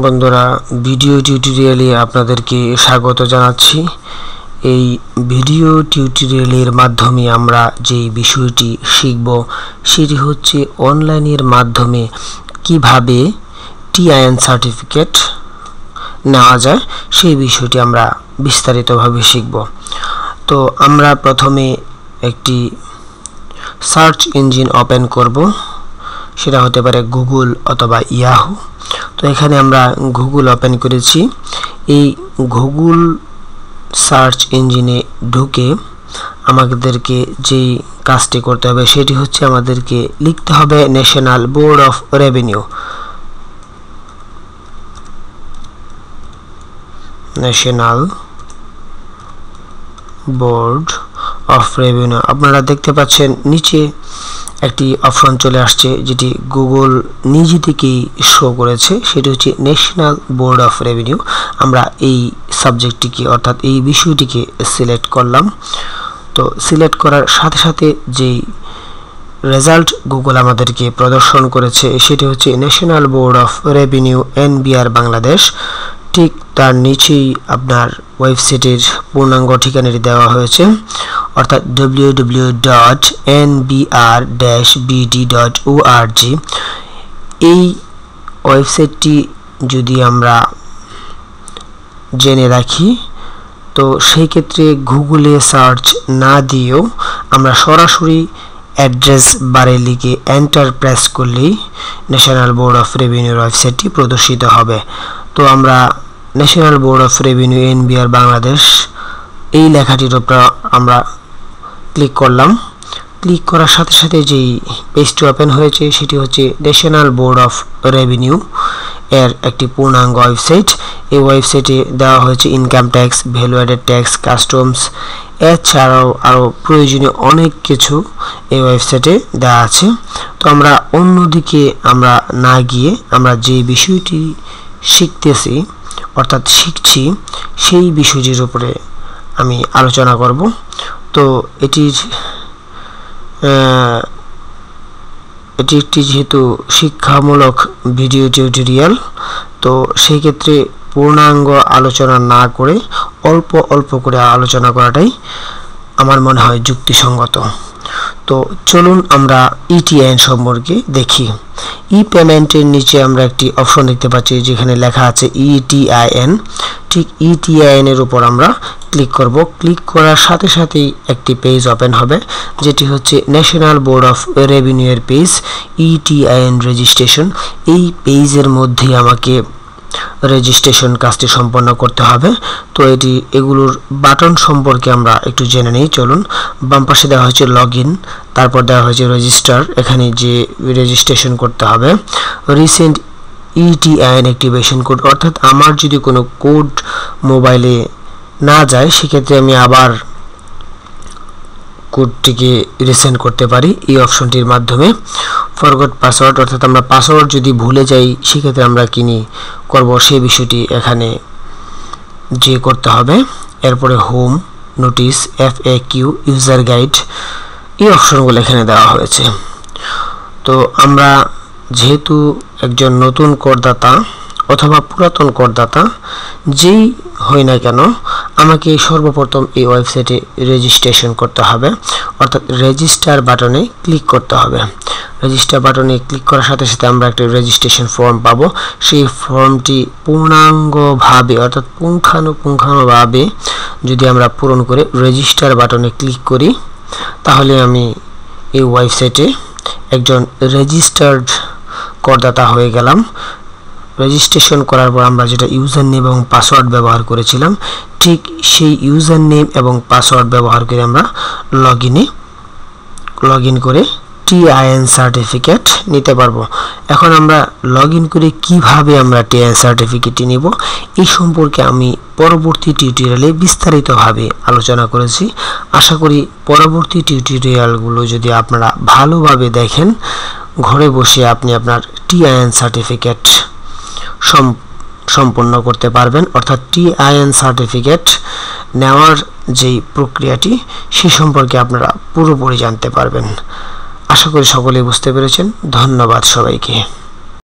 বন্ধুরা, ভিডিও টিউটোরিয়ালে আপনাদেরকে স্বাগত জানাচ্ছি। এই ভিডিও টিউটোরিয়ালের মাধ্যমে আমরা যে বিষয়টি শিখব সেটি হচ্ছে অনলাইনের মাধ্যমে কিভাবে টিআইএন সার্টিফিকেট নেওয়া যায় সেই বিষয়টি আমরা বিস্তারিতভাবে শিখব। তো আমরা প্রথমে একটি সার্চ ইঞ্জিন ওপেন করব, সেটা হতে পারে গুগল অথবা ইয়াহু। তো এখানে আমরা গুগল ওপেন করেছি। এই গুগল সার্চ ইঞ্জিনে ঢুকে আমাদেরকে যেই কাজটি করতে হবে সেটি হচ্ছে আমাদেরকে লিখতে হবে national board of revenue. National board of revenue. আপনারা দেখতে পাচ্ছেন নিচে একটি অপশন চলে আসছে যেটি গুগল নিজে থেকেই শো করেছে, সেটি হচ্ছে ন্যাশনাল বোর্ড অফ রেভিনিউ। আমরা এই সাবজেক্টটিকে অর্থাৎ এই বিষয়টিকে সিলেক্ট করলাম। তো সিলেক্ট করার সাথে সাথে যেই রেজাল্ট গুগল আমাদেরকে প্রদর্শন করেছে সেটি হচ্ছে national board of revenue NBR Bangladesh. ঠিক তার নিচেই আপনার ওয়েবসাইটের পূর্ণাঙ্গ ঠিকানাটি দেওয়া হয়েছে, অর্থাৎ www.nbr-bd.org। এই ওয়েবসাইটটি যদি আমরা জেনে রাখি তো সেই ক্ষেত্রে গুগলে সার্চ না দিয়েও আমরা সরাসরি অ্যাড্রেস বারে লিখে এন্টার প্রেস করলেই ন্যাশনাল বোর্ড অফ রেভিনিউর ওয়েবসাইটটি প্রদর্শিত হবে। তো আমরা national board of revenue NBR Bangladesh এই লেখাটির উপর আমরা ক্লিক করলাম। ক্লিক করার সাথে সাথে যেই পেজটি ওপেন হয়েছে সেটি হচ্ছে ন্যাশনাল বোর্ড অফ রেভিনিউ এর একটি পূর্ণাঙ্গ ওয়েবসাইট। এই ওয়েবসাইটে দেওয়া হয়েছে income tax, value added tax, customs, এছাড়াও আরও প্রয়োজনীয় অনেক কিছু এই ওয়েবসাইটে দেওয়া আছে। তো আমরা অন্যদিকে আমরা না গিয়ে আমরা যে বিষয়টি শিখতেছি অর্থাৎ শিখছি সেই বিষয়টির উপরে আমি আলোচনা করব। তো এটি একটি যেহেতু শিক্ষামূলক ভিডিও টিউটোরিয়াল, তো সেই ক্ষেত্রে পূর্ণাঙ্গ আলোচনা না করে অল্প অল্প করে আলোচনা করাটাই আমার মনে হয় যুক্তিসঙ্গত। তো চলুন আমরা ইটিআইএন সম্পর্কে দেখি। ই পেমেন্টের নিচে আমরা একটি অপশন দেখতে পাচ্ছি যেখানে লেখা আছে ইটিআইএন। ঠিক ইটিআইএন এর উপর আমরা ক্লিক করব। ক্লিক করার সাথে সাথেই একটি পেজ ওপেন হবে যেটি হচ্ছে ন্যাশনাল বোর্ড অফ রেভিনিউ এর পেজ, ইটিআইএন রেজিস্ট্রেশন। এই পেজের মধ্যে আমাকে রেজিস্ট্রেশন কাজটি সম্পন্ন করতে হবে। তো এগুলোর বাটন সম্পর্কে আমরা একটু জেনে নিই। চলুন। বাম পাশে দেওয়া হয়েছে লগইন, তারপর দেওয়া হয়েছে রেজিস্টার, এখানে যে রেজিস্ট্রেশন করতে হবে। রিসেন্ট ইটিআইএন অ্যাক্টিভেশন কোড, অর্থাৎ আমার যদি কোনো কোড মোবাইলে না যায় সেক্ষেত্রে আমি আবার কোডটিকে রিসেন্ড করতে পারি এই অপশনটির মাধ্যমে। ফরগট পাসওয়ার্ড, অর্থাৎ আমরা পাসওয়ার্ড যদি ভুলে যাই সেক্ষেত্রে আমরা কি করব সেই বিষয়টি এখানে যে করতে হবে। এরপরে home, notice, FAQ, user guide, এই অপশনগুলো এখানে দেওয়া হয়েছে। তো আমরা যেহেতু একজন নতুন করদাতা অথবা পুরাতন করদাতা যেই হই না কেন আমাকে সর্বপ্রথম এই ওয়েবসাইটে রেজিস্ট্রেশন করতে হবে, অর্থাৎ রেজিস্টার বাটনে ক্লিক করতে হবে। রেজিস্টার বাটনে ক্লিক করার সাথে সাথে আমরা একটা রেজিস্ট্রেশন ফর্ম পাবো। সেই ফর্মটি পূর্ণাঙ্গভাবে অর্থাৎ পুঙ্খানুপুঙ্খানুভাবে যদি আমরা পূরণ করে রেজিস্টার বাটনে ক্লিক করি তাহলে আমি এই ওয়েবসাইটে একজন রেজিস্টার্ড করদাতা হয়ে গেলাম। রেজিস্ট্রেশন করার পর আমরা যেটা ইউজার নেম এবং পাসওয়ার্ড ব্যবহার করেছিলাম ঠিক সেই ইউজার নেম এবং পাসওয়ার্ড ব্যবহার করে আমরা লগ ইন করে টিআইএন সার্টিফিকেট নিতে পারবো। এখন আমরা লগ ইন করে কিভাবে আমরা টিআইএন সার্টিফিকেটটি নিব এই সম্পর্কে আমি পরবর্তী টিউটোরিয়ালে বিস্তারিতভাবে আলোচনা করেছি। আশা করি পরবর্তী টিউটোরিয়ালগুলো যদি আপনারা ভালোভাবে দেখেন ঘরে বসে আপনি আপনার টিআইএন সার্টিফিকেট সম্পন্ন করতে পারবেন, অর্থাৎ টিআইএন সার্টিফিকেট নেওয়ার যেই প্রক্রিয়াটি সে সম্পর্কে আপনারা পুরোপুরি জানতে পারবেন। আশা করি সকলেই বুঝতে পেরেছেন। ধন্যবাদ সবাইকে।